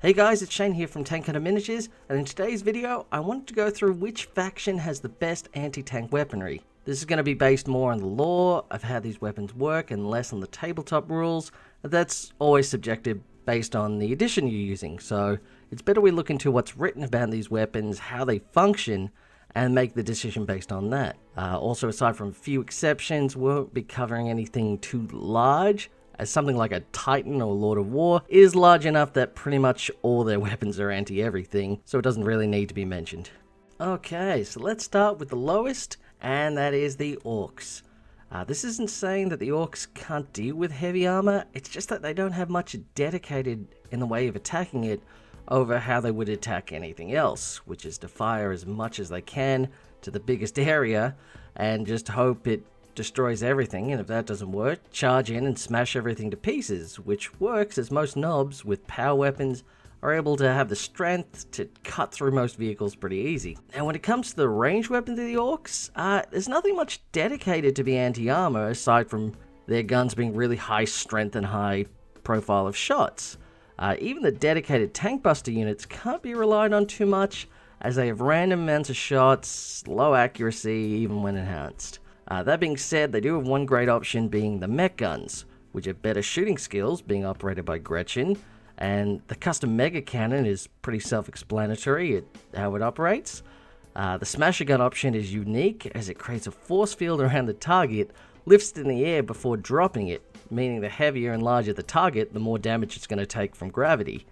Hey guys, it's Shane here from Tank Hunter Miniatures, and in today's video, I wanted to go through which faction has the best anti-tank weaponry. This is going to be based more on the lore of how these weapons work and less on the tabletop rules. That's always subjective based on the edition you're using, so it's better we look into what's written about these weapons, how they function, and make the decision based on that. Also, aside from a few exceptions, we won't be covering anything too large, as something like a Titan or Lord of War is large enough that pretty much all their weapons are anti-everything, so it doesn't really need to be mentioned. Okay, so let's start with the lowest, and that is the Orcs. This isn't saying that the Orcs can't deal with heavy armor, it's just that they don't have much dedicated in the way of attacking it over how they would attack anything else, which is to fire as much as they can to the biggest area and just hope it destroys everything, and if that doesn't work, charge in and smash everything to pieces, which works as most knobs with power weapons are able to have the strength to cut through most vehicles pretty easy. Now when it comes to the ranged weapons of the Orcs, there's nothing much dedicated to be anti-armor aside from their guns being really high strength and high profile of shots. Even the dedicated tank buster units can't be relied on too much, as they have random amounts of shots, low accuracy even when enhanced. That being said, they do have one great option being the mech guns, which have better shooting skills, being operated by Gretchen, and the custom mega cannon is pretty self-explanatory at how it operates. The smasher gun option is unique as it creates a force field around the target, lifts it in the air before dropping it, meaning the heavier and larger the target, the more damage it's going to take from gravity.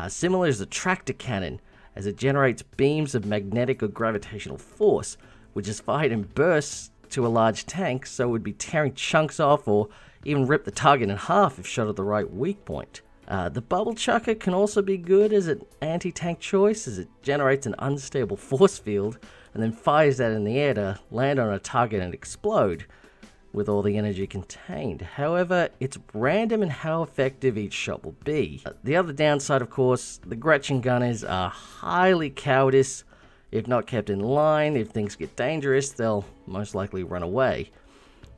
Similar is the tractor cannon, as it generates beams of magnetic or gravitational force, which is fired in bursts to a large tank, so it would be tearing chunks off or even rip the target in half if shot at the right weak point. The bubble chucker can also be good as an anti-tank choice, as it generates an unstable force field and then fires that in the air to land on a target and explode with all the energy contained. However, it's random in how effective each shot will be. The other downside, of course, the Gretchen gunners are highly cowardice. If not kept in line, if things get dangerous, they'll most likely run away.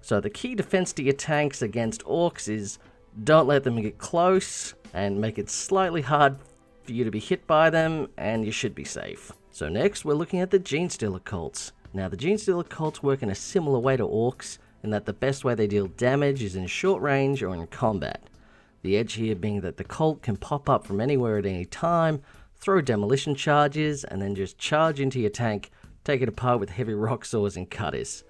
So the key defense to your tanks against Orcs is don't let them get close and make it slightly hard for you to be hit by them, and you should be safe. So next we're looking at the Genestealer cults. Now the Genestealer cults work in a similar way to Orcs in that the best way they deal damage is in short range or in combat. The edge here being that the cult can pop up from anywhere at any time, throw demolition charges, and then just charge into your tank, take it apart with heavy rock saws and cutters.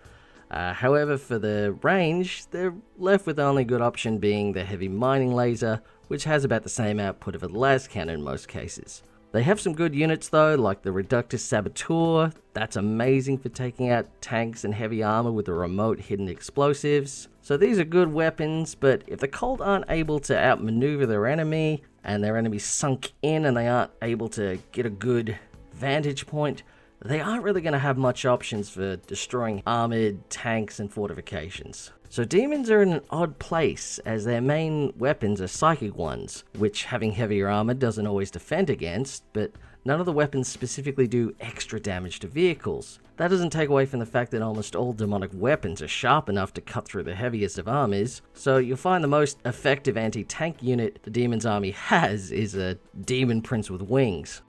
However, for the range, they're left with the only good option being the heavy mining laser, which has about the same output of a las cannon in most cases. They have some good units though, like the Reductus Saboteur. That's amazing for taking out tanks and heavy armor with the remote hidden explosives. So these are good weapons, but if the cult aren't able to outmaneuver their enemy, and their enemy's sunk in and they aren't able to get a good vantage point, they aren't really going to have much options for destroying armored tanks and fortifications. So demons are in an odd place, as their main weapons are psychic ones, which having heavier armor doesn't always defend against, but none of the weapons specifically do extra damage to vehicles. That doesn't take away from the fact that almost all demonic weapons are sharp enough to cut through the heaviest of armors, so you'll find the most effective anti-tank unit the demon's army has is a demon prince with wings.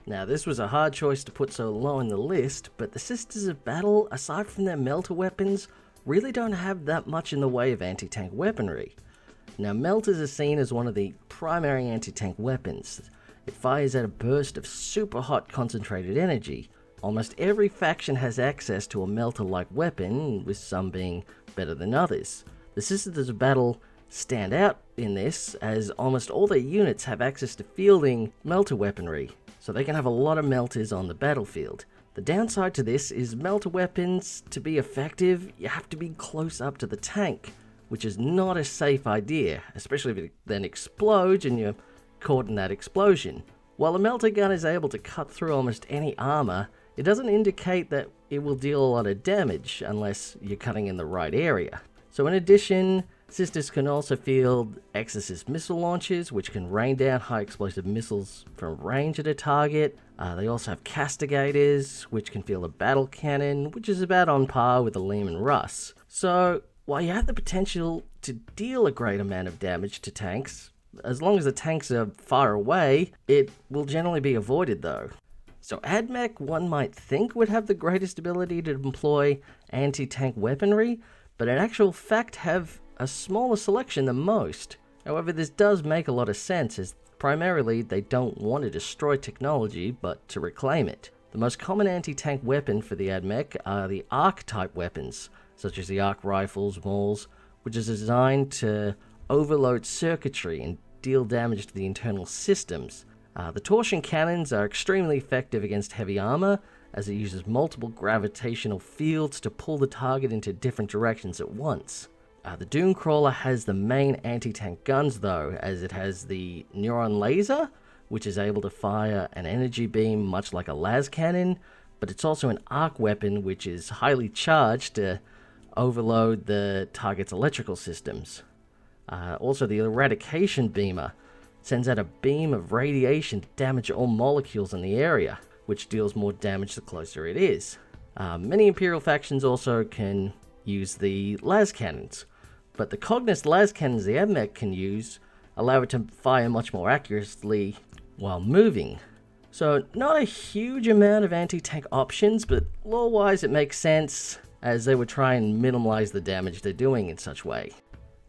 Now this was a hard choice to put so low in the list, but the Sisters of Battle, aside from their melter weapons, really don't have that much in the way of anti-tank weaponry. Now melters are seen as one of the primary anti-tank weapons. It fires at a burst of super hot concentrated energy. Almost every faction has access to a melter-like weapon, with some being better than others. The Sisters of Battle stand out in this, as almost all their units have access to fielding melter weaponry, so they can have a lot of melters on the battlefield. The downside to this is melter weapons, to be effective, you have to be close up to the tank, which is not a safe idea, especially if it then explodes and you're caught in that explosion. While a melter gun is able to cut through almost any armor, it doesn't indicate that it will deal a lot of damage unless you're cutting in the right area. So in addition, Sisters can also field Exorcist missile launchers, which can rain down high explosive missiles from range at a target. They also have Castigators, which can field a battle cannon, which is about on par with the Lehman Russ. So while you have the potential to deal a great amount of damage to tanks, As long as the tanks are far away, it will generally be avoided though. So AdMech, one might think, would have the greatest ability to employ anti-tank weaponry, but in actual fact have a smaller selection than most. However, this does make a lot of sense, as primarily they don't want to destroy technology, but to reclaim it. The most common anti-tank weapon for the AdMech are the Arc-type weapons, such as the Arc rifles, mauls, which is designed to overload circuitry and deal damage to the internal systems. The torsion cannons are extremely effective against heavy armor, as it uses multiple gravitational fields to pull the target into different directions at once. The Dooncrawler has the main anti-tank guns though, as it has the Neuron Laser, which is able to fire an energy beam much like a las cannon, but it's also an arc weapon which is highly charged to overload the target's electrical systems. Also, the Eradication Beamer sends out a beam of radiation to damage all molecules in the area, which deals more damage the closer it is. Many Imperial factions also can use the las cannons, but the Cognus las cannons the AdMech can use allow it to fire much more accurately while moving. So not a huge amount of anti-tank options, but lore-wise it makes sense, as they would try and minimize the damage they're doing in such way.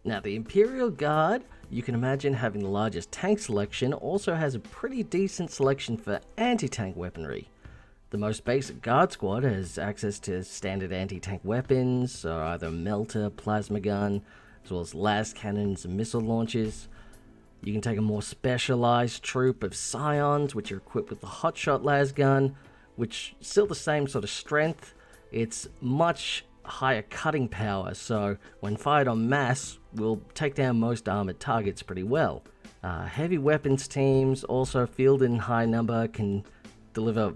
Now the Imperial Guard, you can imagine having the largest tank selection, also has a pretty decent selection for anti-tank weaponry. The most basic guard squad has access to standard anti-tank weapons, so either melter, plasma gun, as well as las cannons and missile launchers. You can take a more specialized troop of scions, which are equipped with the hotshot las gun, which is still the same sort of strength. It's much higher cutting power, so when fired en masse, will take down most armored targets pretty well. Heavy weapons teams, also fielded in high number, can deliver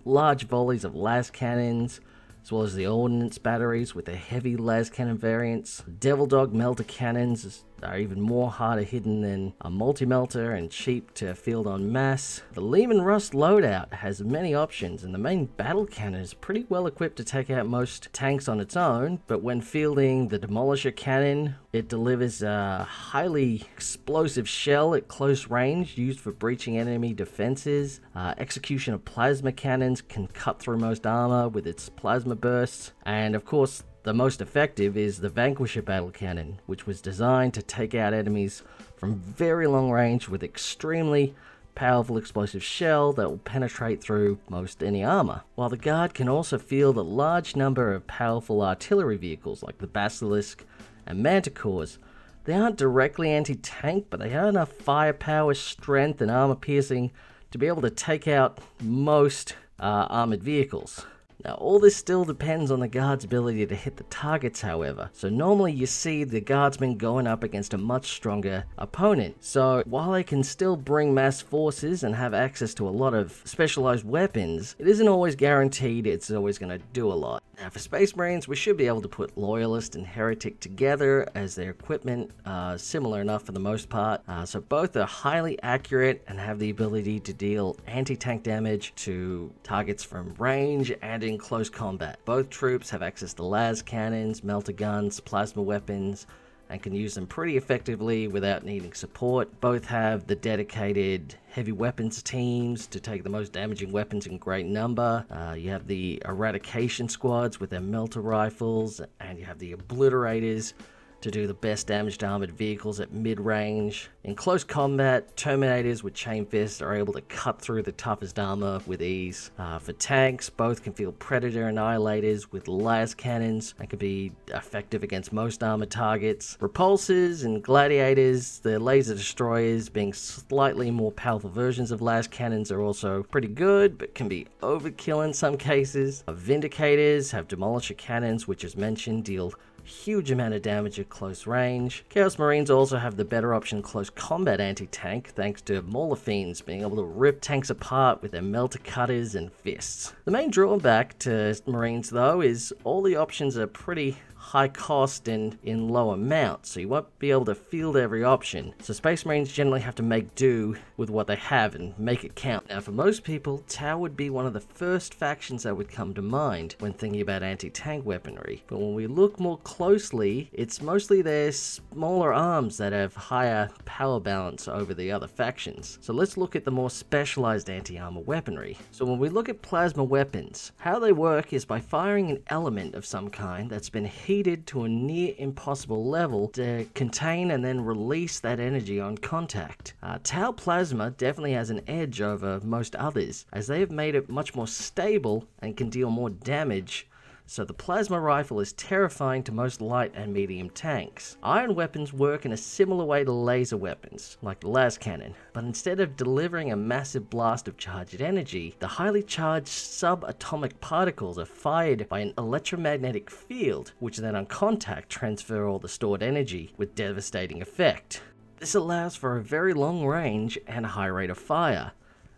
large volleys of las cannons, as well as the ordnance batteries with their heavy las cannon variants. Devil Dog melter cannons are even more harder hidden than a multi-melter and cheap to field en masse. The Lehman Rust loadout has many options, and the main battle cannon is pretty well equipped to take out most tanks on its own, but when fielding the Demolisher cannon, it delivers a highly explosive shell at close range used for breaching enemy defenses. Execution of plasma cannons can cut through most armor with its plasma bursts, and of course the most effective is the Vanquisher battle cannon, which was designed to take out enemies from very long range with extremely powerful explosive shell that will penetrate through most any armor. While the Guard can also field a large number of powerful artillery vehicles like the Basilisk and Manticores, they aren't directly anti-tank, but they have enough firepower, strength, and armor piercing to be able to take out most armored vehicles. Now, all this still depends on the Guard's ability to hit the targets, however. So normally you see the Guardsmen going up against a much stronger opponent. So while they can still bring mass forces and have access to a lot of specialized weapons, it isn't always guaranteed it's always going to do a lot. Now for Space Marines, we should be able to put Loyalist and Heretic together, as their equipment similar enough for the most part. So both are highly accurate and have the ability to deal anti-tank damage to targets from range and in close combat. Both troops have access to las cannons, melter guns, plasma weapons, and can use them pretty effectively without needing support. Both have the dedicated heavy weapons teams to take the most damaging weapons in great number. You have the eradication squads with their melter rifles, and you have the obliterators to do the best damage to armored vehicles at mid-range. In close combat, Terminators with Chain Fists are able to cut through the toughest armor with ease. For tanks, both can field Predator Annihilators with las cannons and can be effective against most armored targets. Repulsors and Gladiators, the laser destroyers, being slightly more powerful versions of las cannons, are also pretty good, but can be overkill in some cases. Vindicators have Demolisher cannons, which as mentioned deal huge amount of damage at close range. Chaos Marines also have the better option close combat anti-tank, thanks to Mauler Fiends being able to rip tanks apart with their melter cutters and fists. The main drawback to Marines though is all the options are pretty high cost and in low amounts, so you won't be able to field every option. So Space Marines generally have to make do with what they have and make it count. Now for most people, Tau would be one of the first factions that would come to mind when thinking about anti-tank weaponry, but when we look more closely closely, it's mostly their smaller arms that have higher power balance over the other factions. So let's look at the more specialized anti-armor weaponry. So when we look at plasma weapons, how they work is by firing an element of some kind that's been heated to a near impossible level to contain and then release that energy on contact. Tau plasma definitely has an edge over most others, as they have made it much more stable and can deal more damage. So the plasma rifle is terrifying to most light and medium tanks. Ion weapons work in a similar way to laser weapons, like the las cannon, but instead of delivering a massive blast of charged energy, the highly charged subatomic particles are fired by an electromagnetic field, which then on contact transfer all the stored energy with devastating effect. This allows for a very long range and a high rate of fire.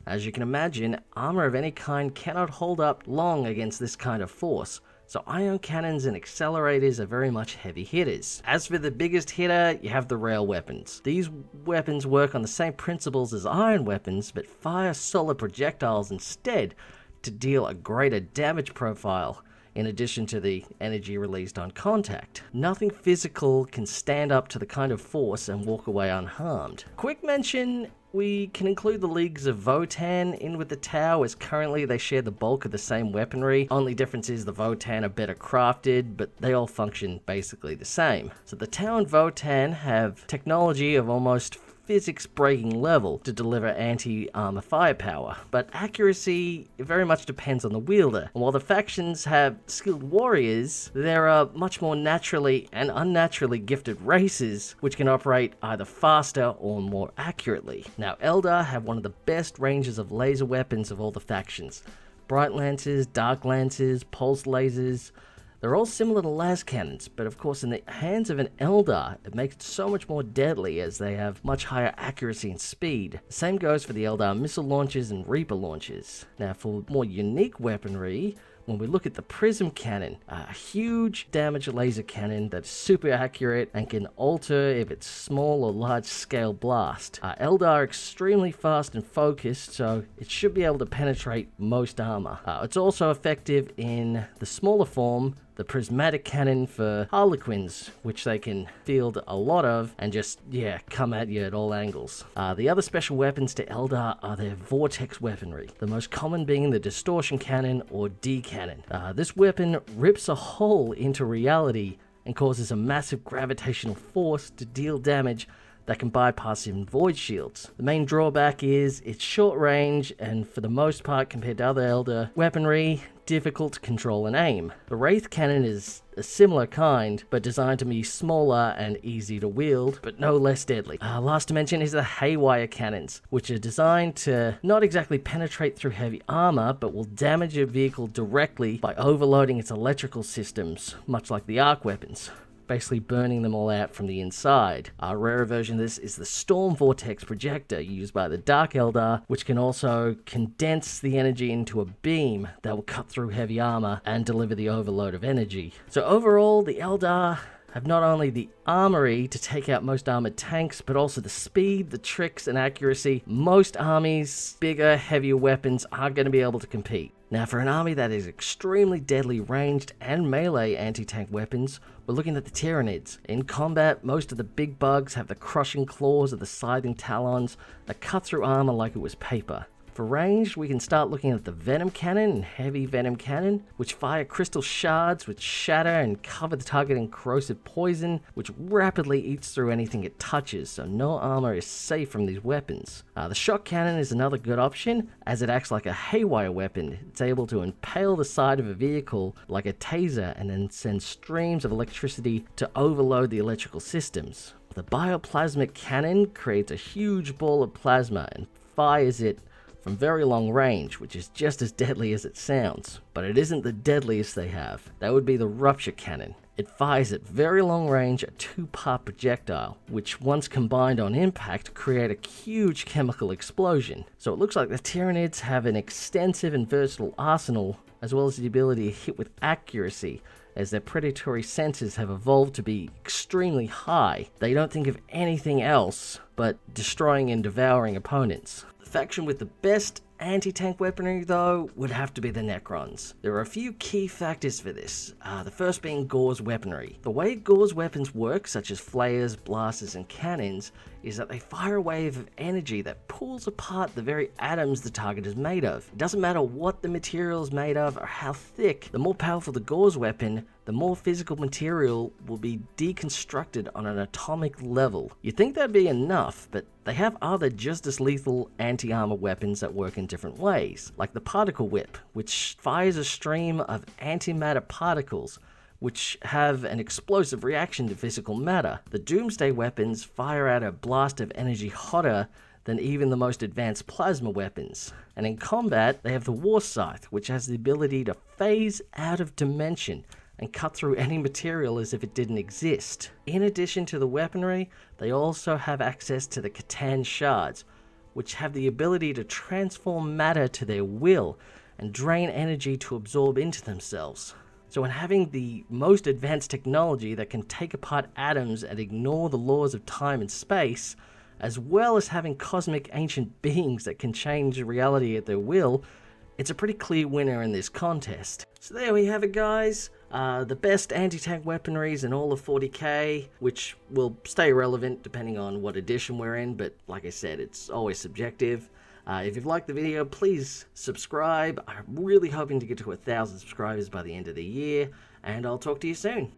As you can imagine, armor of any kind cannot hold up long against this kind of force, so ion cannons and accelerators are very much heavy hitters. As for the biggest hitter, you have the rail weapons. These weapons work on the same principles as iron weapons, but fire solid projectiles instead to deal a greater damage profile, in addition to the energy released on contact. Nothing physical can stand up to the kind of force and walk away unharmed. Quick mention, we can include the leagues of Votann in with the Tau, as currently they share the bulk of the same weaponry. Only difference is the Votann are better crafted, but they all function basically the same. So the Tau and Votann have technology of almost physics-breaking level to deliver anti-armor firepower, but accuracy very much depends on the wielder. And while the factions have skilled warriors, there are much more naturally and unnaturally gifted races which can operate either faster or more accurately. Now, Eldar have one of the best ranges of laser weapons of all the factions. Bright Lancers, Dark Lancers, Pulse Lasers. They're all similar to las cannons, but of course in the hands of an Eldar, it makes it so much more deadly as they have much higher accuracy and speed. The same goes for the Eldar missile launchers and Reaper launchers. Now for more unique weaponry, when we look at the Prism Cannon, a huge damage laser cannon that's super accurate and can alter if it's small or large scale blast. Eldar are extremely fast and focused, so it should be able to penetrate most armor. It's also effective in the smaller form, the prismatic cannon for Harlequins, which they can field a lot of and just, come at you at all angles. The other special weapons to Eldar are their vortex weaponry, the most common being the distortion cannon or D cannon. This weapon rips a hole into reality and causes a massive gravitational force to deal damage that can bypass even void shields. The main drawback is it's short range and for the most part compared to other Eldar weaponry, difficult to control and aim. The Wraith Cannon is a similar kind, but designed to be smaller and easy to wield, but no less deadly. Last to mention is the Haywire Cannons, which are designed to not exactly penetrate through heavy armor, but will damage a vehicle directly by overloading its electrical systems, much like the arc weapons, basically burning them all out from the inside. A rarer version of this is the Storm Vortex Projector used by the Dark Eldar, which can also condense the energy into a beam that will cut through heavy armor and deliver the overload of energy. So overall, the Eldar have not only the armory to take out most armored tanks, but also the speed, the tricks, and accuracy. Most armies, bigger, heavier weapons aren't going to be able to compete. Now, for an army that is extremely deadly ranged and melee anti-tank weapons, we're looking at the Tyranids. In combat, most of the big bugs have the crushing claws of the scything talons that cut through armor like it was paper. For range, we can start looking at the Venom Cannon and Heavy Venom Cannon, which fire crystal shards which shatter and cover the target in corrosive poison, which rapidly eats through anything it touches, so no armor is safe from these weapons. The Shock Cannon is another good option, as it acts like a haywire weapon. It's able to impale the side of a vehicle like a taser and then send streams of electricity to overload the electrical systems. The Bioplasmic Cannon creates a huge ball of plasma and fires it from very long range, which is just as deadly as it sounds. But it isn't the deadliest they have. That would be the Rupture Cannon. It fires at very long range a 2-part projectile, which once combined on impact create a huge chemical explosion. So it looks like the Tyranids have an extensive and versatile arsenal, as well as the ability to hit with accuracy, as their predatory senses have evolved to be extremely high. They don't think of anything else but destroying and devouring opponents. The faction with the best anti-tank weaponry though would have to be the Necrons. There are a few key factors for this, the first being Gore's weaponry. The way Gore's weapons work, such as flares, blasters and cannons, is that they fire a wave of energy that pulls apart the very atoms the target is made of. It doesn't matter what the material is made of or how thick, the more powerful the Gore's weapon, the more physical material will be deconstructed on an atomic level. You'd think that'd be enough, but they have other just as lethal anti-armor weapons that work in different ways, like the Particle Whip, which fires a stream of antimatter particles which have an explosive reaction to physical matter. The Doomsday weapons fire out a blast of energy hotter than even the most advanced plasma weapons. And in combat, they have the War Scythe, which has the ability to phase out of dimension and cut through any material as if it didn't exist. In addition to the weaponry, they also have access to the Catan shards, which have the ability to transform matter to their will and drain energy to absorb into themselves. So in having the most advanced technology that can take apart atoms and ignore the laws of time and space, as well as having cosmic ancient beings that can change reality at their will, it's a pretty clear winner in this contest. So there we have it, guys. The best anti-tank weaponries in all of 40k, which will stay relevant depending on what edition we're in, but like I said, it's always subjective. If you've liked the video, please subscribe. I'm really hoping to get to 1,000 subscribers by the end of the year, and I'll talk to you soon.